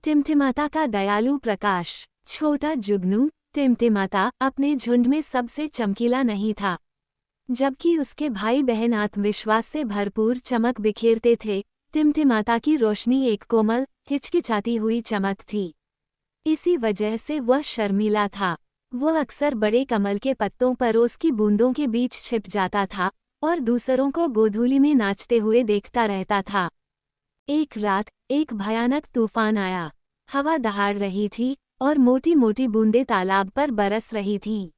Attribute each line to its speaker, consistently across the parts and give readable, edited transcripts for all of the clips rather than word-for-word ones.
Speaker 1: टिमटिमाता का दयालु प्रकाश। छोटा जुगनू टिमटिमाता अपने झुंड में सबसे चमकीला नहीं था, जबकि उसके भाई बहन आत्मविश्वास से भरपूर चमक बिखेरते थे। टिमटिमाता की रोशनी एक कोमल, हिचकिचाती हुई चमक थी। इसी वजह से वह शर्मीला था। वह अक्सर बड़े कमल के पत्तों पर ओस की बूंदों के बीच छिप जाता था और दूसरों को गोधूली में नाचते हुए देखता रहता था। एक रात एक भयानक तूफान आया। हवा दहाड़ रही थी और मोटी मोटी बूंदें तालाब पर बरस रही थीं।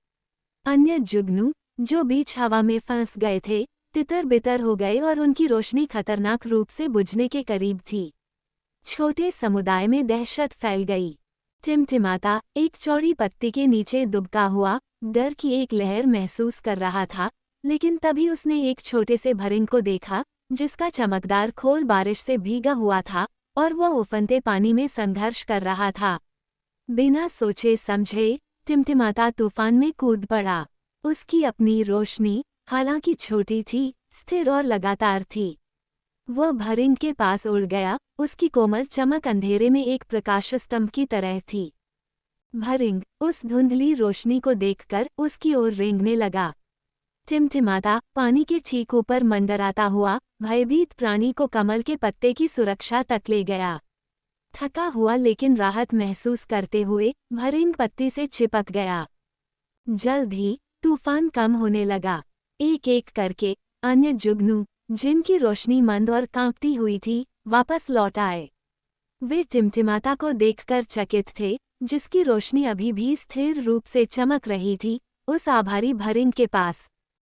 Speaker 1: अन्य जुगनू, जो बीच हवा में फंस गए थे, तितर बितर हो गए और उनकी रोशनी खतरनाक रूप से बुझने के करीब थी। छोटे समुदाय में दहशत फैल गई। टिमटिमाता एक चौड़ी पत्ती के नीचे दुबका हुआ डर की एक लहर महसूस कर रहा था, लेकिन तभी उसने एक छोटे से भरिंग को देखा, जिसका चमकदार खोल बारिश से भीगा हुआ था और वह उफनते पानी में संघर्ष कर रहा था। बिना सोचे समझे टिमटिमाता तूफान में कूद पड़ा। उसकी अपनी रोशनी, हालांकि छोटी थी, स्थिर और लगातार थी। वह भरिंग के पास उड़ गया। उसकी कोमल चमक अंधेरे में एक प्रकाश स्तंभ की तरह थी। भरिंग उस धुंधली रोशनी को देखकर उसकी ओर रेंगने लगा। टिमटिमाता पानी के ठीक ऊपर मंडराता हुआ भयभीत प्राणी को कमल के पत्ते की सुरक्षा तक ले गया। थका हुआ लेकिन राहत महसूस करते हुए भरिंग पत्ती से चिपक गया। जल्द ही तूफान कम होने लगा। एक एक करके अन्य जुगनू, जिनकी रोशनी मंद और कांपती हुई थी, वापस लौट आए। वे टिमटिमाता को देखकर चकित थे, जिसकी रोशनी अभी भी स्थिर रूप से चमक रही थी, उस आभारी भरिंग के पास।